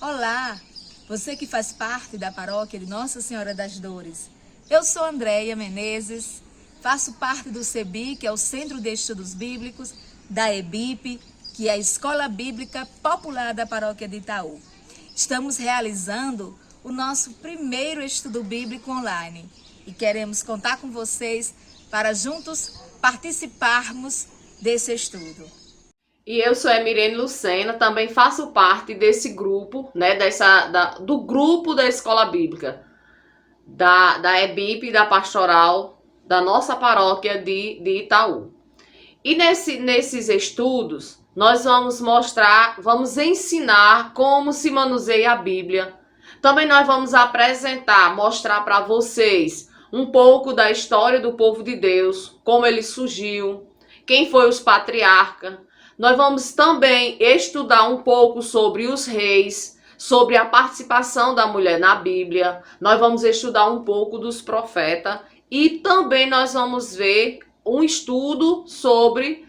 Olá, você que faz parte da paróquia de Nossa Senhora das Dores. Eu sou Andréia Menezes, faço parte do CEBI, que é o Centro de Estudos Bíblicos, da EBIP, que é a Escola Bíblica Popular da Paróquia de Itaú. Estamos realizando o nosso primeiro estudo bíblico online e queremos contar com vocês para juntos participarmos desse estudo. E eu sou Emirene Lucena, também faço parte desse grupo, né, do grupo da Escola Bíblica, da EBIP, da Pastoral, da nossa paróquia de Itaú. E nesses estudos, nós vamos ensinar como se manuseia a Bíblia. Também nós vamos mostrar para vocês um pouco da história do povo de Deus, como ele surgiu, quem foi os patriarcas. Nós vamos também estudar um pouco sobre os reis, sobre a participação da mulher na Bíblia. Nós vamos estudar um pouco dos profetas e também nós vamos ver um estudo sobre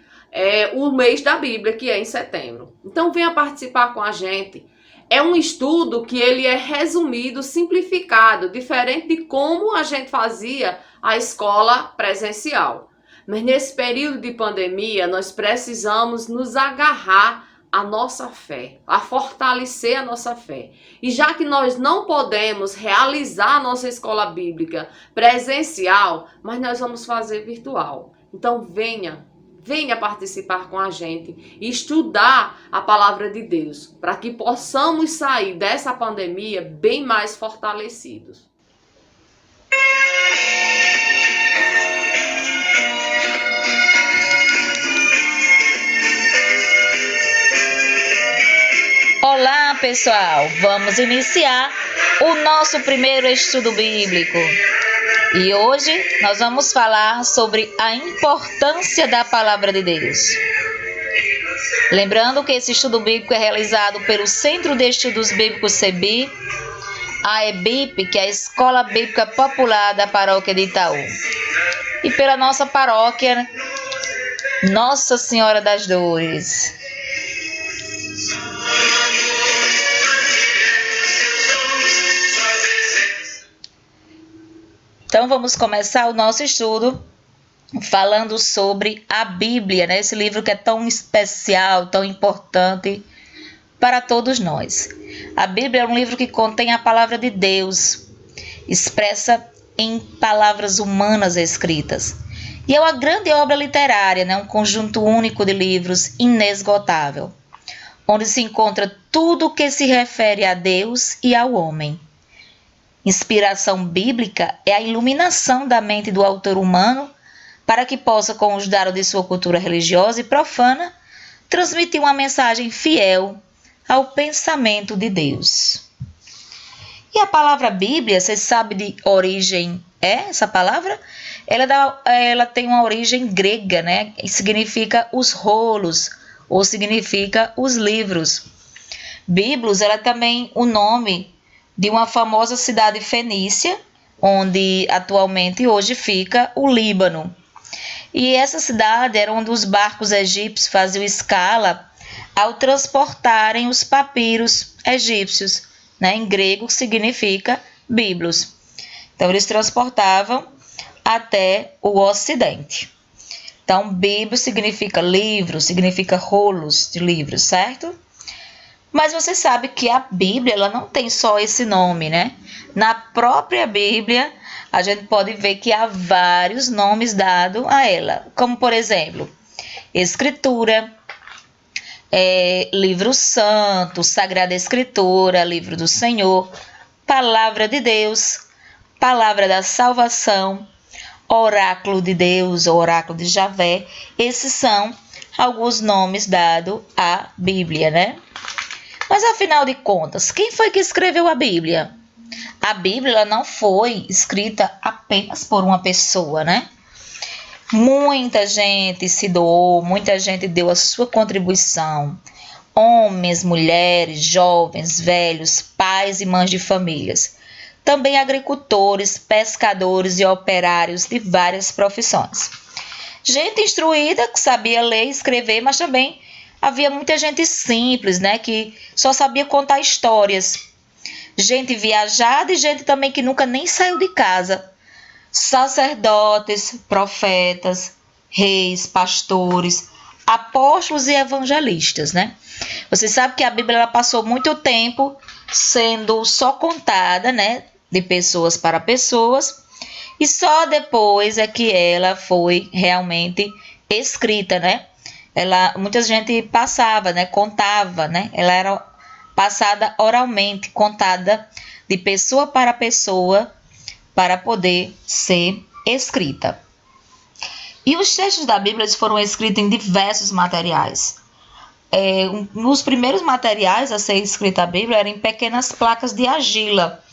o mês da Bíblia, que é em setembro. Então venha participar com a gente. É um estudo que ele é resumido, simplificado, diferente de como a gente fazia a escola presencial. Mas nesse período de pandemia, nós precisamos nos agarrar à nossa fé, a fortalecer a nossa fé. E já que nós não podemos realizar a nossa escola bíblica presencial, mas nós vamos fazer virtual. Então venha participar com a gente e estudar a palavra de Deus, para que possamos sair dessa pandemia bem mais fortalecidos. Olá, pessoal! Vamos iniciar o nosso primeiro estudo bíblico. E hoje nós vamos falar sobre a importância da palavra de Deus. Lembrando que esse estudo bíblico é realizado pelo Centro de Estudos Bíblicos CEBI, a EBIP, que é a Escola Bíblica Popular da Paróquia de Itaú, e pela nossa paróquia Nossa Senhora das Dores. Então vamos começar o nosso estudo falando sobre a Bíblia, né? Esse livro que é tão especial, tão importante para todos nós. A Bíblia é um livro que contém a palavra de Deus, expressa em palavras humanas escritas. E é uma grande obra literária, né? Um conjunto único de livros inesgotável, onde se encontra tudo o que se refere a Deus e ao homem. Inspiração bíblica é a iluminação da mente do autor humano para que possa, com os dados de sua cultura religiosa e profana, transmitir uma mensagem fiel ao pensamento de Deus. E a palavra Bíblia, você sabe de origem essa palavra? Ela tem uma origem grega, né? E significa os rolos, ou significa os livros. Biblos, ela é também o nome de uma famosa cidade fenícia, onde atualmente hoje fica o Líbano. E essa cidade era onde os barcos egípcios faziam escala ao transportarem os papiros egípcios, né? Em grego significa biblos. Então eles transportavam até o ocidente. Então bíblia significa livro, significa rolos de livros, certo? Mas você sabe que a Bíblia ela não tem só esse nome, né? Na própria Bíblia, a gente pode ver que há vários nomes dados a ela. Como, por exemplo, Escritura, Livro Santo, Sagrada Escritura, Livro do Senhor, Palavra de Deus, Palavra da Salvação, Oráculo de Deus, ou Oráculo de Javé. Esses são alguns nomes dados à Bíblia, né? Mas, afinal de contas, quem foi que escreveu a Bíblia? A Bíblia ela não foi escrita apenas por uma pessoa, né? Muita gente se doou, muita gente deu a sua contribuição. Homens, mulheres, jovens, velhos, pais e mães de famílias. Também agricultores, pescadores e operários de várias profissões. Gente instruída que sabia ler e escrever, mas também havia muita gente simples, né, que só sabia contar histórias. Gente viajada e gente também que nunca nem saiu de casa. Sacerdotes, profetas, reis, pastores, apóstolos e evangelistas, né? Você sabe que a Bíblia ela passou muito tempo sendo só contada, né, de pessoas para pessoas, e só depois é que ela foi realmente escrita, né? Muita gente passava, né, contava, né? Ela era passada oralmente, contada de pessoa para poder ser escrita. E os textos da Bíblia foram escritos em diversos materiais. Os primeiros materiais a ser escrita a Bíblia eram em pequenas placas de argila,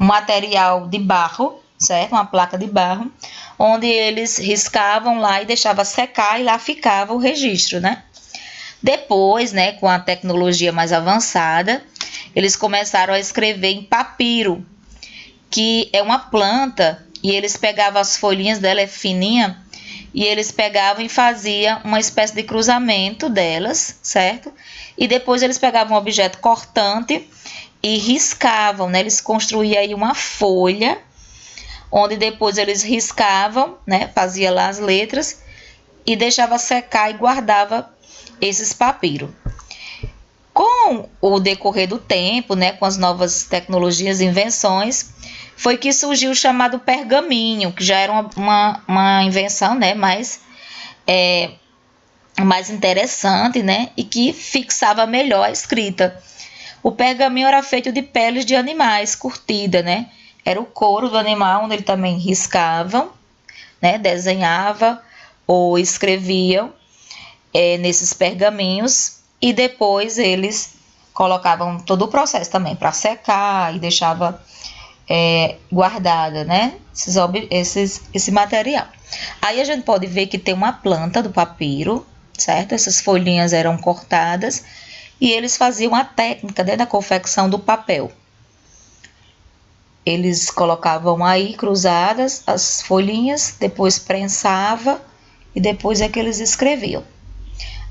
um material de barro, certo? Uma placa de barro, onde eles riscavam lá e deixavam secar e lá ficava o registro, né? Depois, né, com a tecnologia mais avançada, eles começaram a escrever em papiro, que é uma planta, e eles pegavam as folhinhas dela, é fininha, e eles pegavam e faziam uma espécie de cruzamento delas, certo? E depois eles pegavam um objeto cortante e riscavam, né? Eles construíam aí uma folha, onde depois eles riscavam, né? Fazia lá as letras e deixava secar e guardava esses papiros. Com o decorrer do tempo, né? Com as novas tecnologias e invenções, foi que surgiu o chamado pergaminho, que já era uma invenção, né, mais interessante, né, e que fixava melhor a escrita. O pergaminho era feito de peles de animais curtida, né, era o couro do animal, onde ele também riscavam, né, desenhava ou escreviam nesses pergaminhos, e depois eles colocavam todo o processo também para secar e deixava guardada, né? Esse material. Aí a gente pode ver que tem uma planta do papiro, certo? Essas folhinhas eram cortadas e eles faziam a técnica da confecção do papel. Eles colocavam aí cruzadas as folhinhas, depois prensava e depois é que eles escreviam.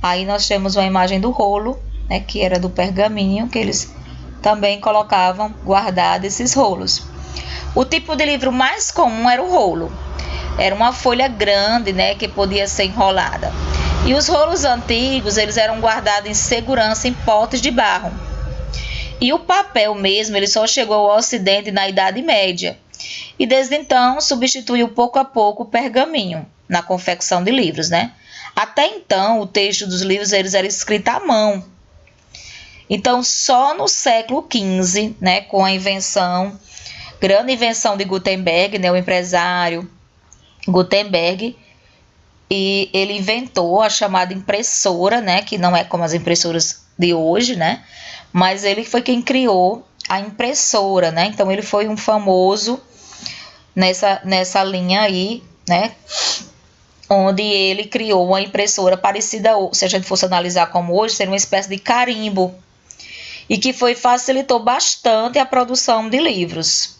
Aí nós temos uma imagem do rolo, né? Que era do pergaminho, que eles também colocavam guardado esses rolos. O tipo de livro mais comum era o rolo. Era uma folha grande, né, que podia ser enrolada. E os rolos antigos, eles eram guardados em segurança em potes de barro. E o papel mesmo, ele só chegou ao Ocidente na Idade Média. E desde então substituiu pouco a pouco o pergaminho na confecção de livros, né? Até então, o texto dos livros eles era escrito à mão. Então, só no século XV, né, com a grande invenção de Gutenberg, né, o empresário Gutenberg, e ele inventou a chamada impressora, né, que não é como as impressoras de hoje, né, mas ele foi quem criou a impressora, né, então ele foi um famoso nessa linha aí, né, onde ele criou uma impressora parecida, se a gente fosse analisar como hoje, seria uma espécie de carimbo, e que facilitou bastante a produção de livros.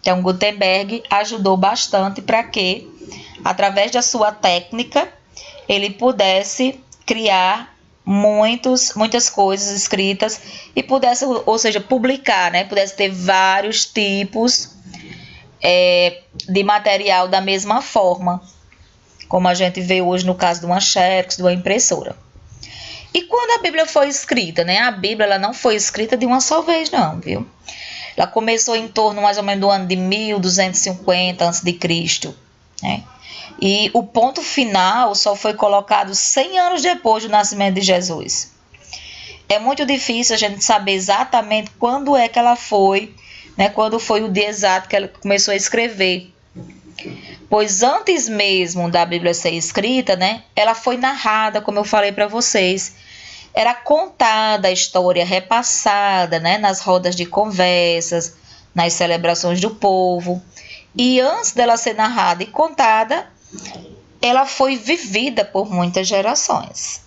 Então, Gutenberg ajudou bastante para que, através da sua técnica, ele pudesse criar muitas coisas escritas e pudesse, ou seja, publicar, né? Pudesse ter vários tipos de material da mesma forma, como a gente vê hoje no caso de uma xerox, de uma impressora. E quando a Bíblia foi escrita, né? A Bíblia ela não foi escrita de uma só vez, não, viu? Ela começou em torno mais ou menos do ano de 1250 a.C., né? E o ponto final só foi colocado 100 anos depois do nascimento de Jesus. É muito difícil a gente saber exatamente quando é que ela foi, né? Quando foi o dia exato que ela começou a escrever. Pois antes mesmo da Bíblia ser escrita, né? Ela foi narrada, como eu falei para vocês. Era contada a história, repassada, né, nas rodas de conversas, nas celebrações do povo. E antes dela ser narrada e contada, ela foi vivida por muitas gerações.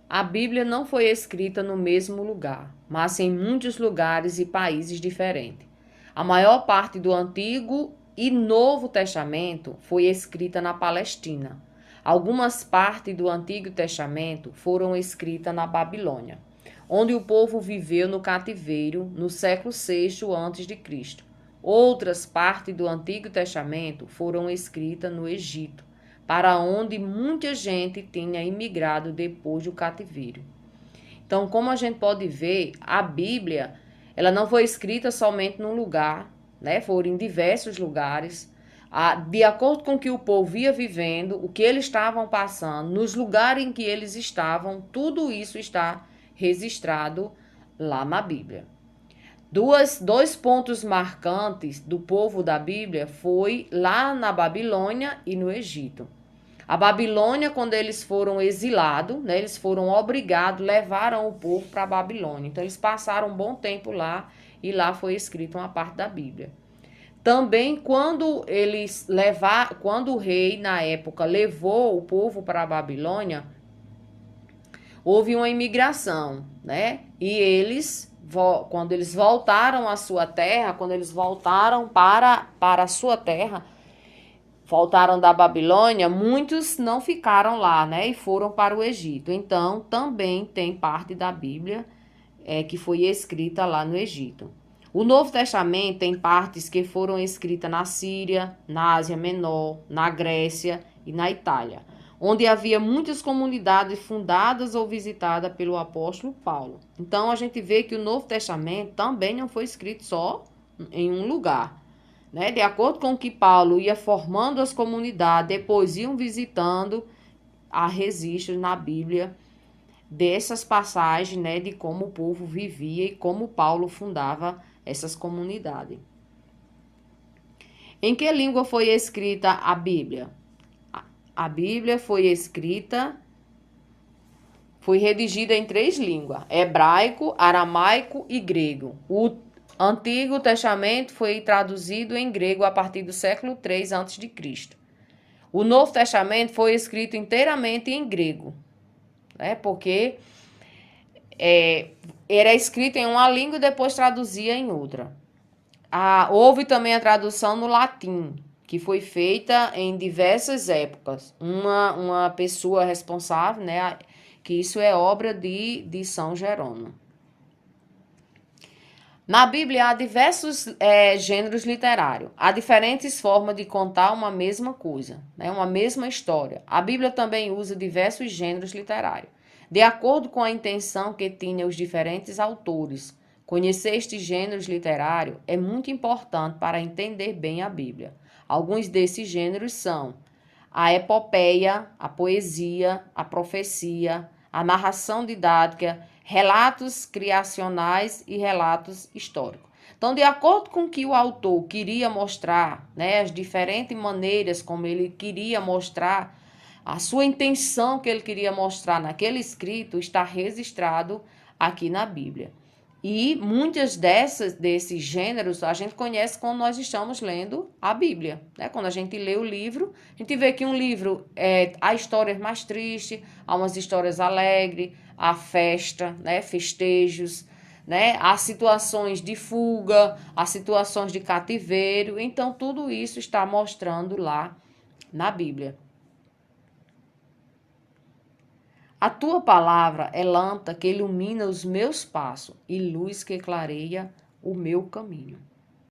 A Bíblia não foi escrita no mesmo lugar, mas em muitos lugares e países diferentes. A maior parte do Antigo e Novo Testamento foi escrita na Palestina. Algumas partes do Antigo Testamento foram escritas na Babilônia, onde o povo viveu no cativeiro no século VI a.C. Outras partes do Antigo Testamento foram escritas no Egito, para onde muita gente tinha imigrado depois do cativeiro. Então, como a gente pode ver, a Bíblia, ela não foi escrita somente num lugar, né? Foram em diversos lugares, de acordo com o que o povo ia vivendo, o que eles estavam passando, nos lugares em que eles estavam, tudo isso está registrado lá na Bíblia. Dois pontos marcantes do povo da Bíblia foi lá na Babilônia e no Egito. A Babilônia, quando eles foram exilados, né, eles foram obrigados, levaram o povo para a Babilônia. Então, eles passaram um bom tempo lá e lá foi escrita uma parte da Bíblia. Também, quando o rei, na época, levou o povo para a Babilônia, houve uma imigração, né? E eles, quando eles voltaram à sua terra, quando eles voltaram para a sua terra, voltaram da Babilônia, muitos não ficaram lá, né? E foram para o Egito. Então, também tem parte da Bíblia que foi escrita lá no Egito. O Novo Testamento tem partes que foram escritas na Síria, na Ásia Menor, na Grécia e na Itália, onde havia muitas comunidades fundadas ou visitadas pelo apóstolo Paulo. Então, a gente vê que o Novo Testamento também não foi escrito só em um lugar, né? De acordo com o que Paulo ia formando as comunidades, depois iam visitando, há registros na Bíblia dessas passagens, né, de como o povo vivia e como Paulo fundava essas comunidades. Em que língua foi escrita a Bíblia? A Bíblia foi redigida em 3 línguas: hebraico, aramaico e grego. O Antigo Testamento foi traduzido em grego a partir do século III a.C. O Novo Testamento foi escrito inteiramente em grego, né? Porque era escrito em uma língua e depois traduzia em outra. Houve também a tradução no latim, que foi feita em diversas épocas. Uma pessoa responsável, né, que isso é obra de São Jerônimo. Na Bíblia há diversos gêneros literários. Há diferentes formas de contar uma mesma coisa, né, uma mesma história. A Bíblia também usa diversos gêneros literários, de acordo com a intenção que tinham os diferentes autores. Conhecer estes gêneros literários é muito importante para entender bem a Bíblia. Alguns desses gêneros são a epopeia, a poesia, a profecia, a narração didática, relatos criacionais e relatos históricos. Então, de acordo com o que o autor queria mostrar, né, as diferentes maneiras como ele queria mostrar, a sua intenção que ele queria mostrar naquele escrito está registrado aqui na Bíblia. E muitas desses gêneros a gente conhece quando nós estamos lendo a Bíblia, né? Quando a gente lê o livro, a gente vê que um livro há histórias mais tristes, há umas histórias alegres, há festa, né? Festejos, né? Há situações de fuga, há situações de cativeiro. Então, tudo isso está mostrando lá na Bíblia. A tua palavra é lâmpada que ilumina os meus passos e luz que clareia o meu caminho.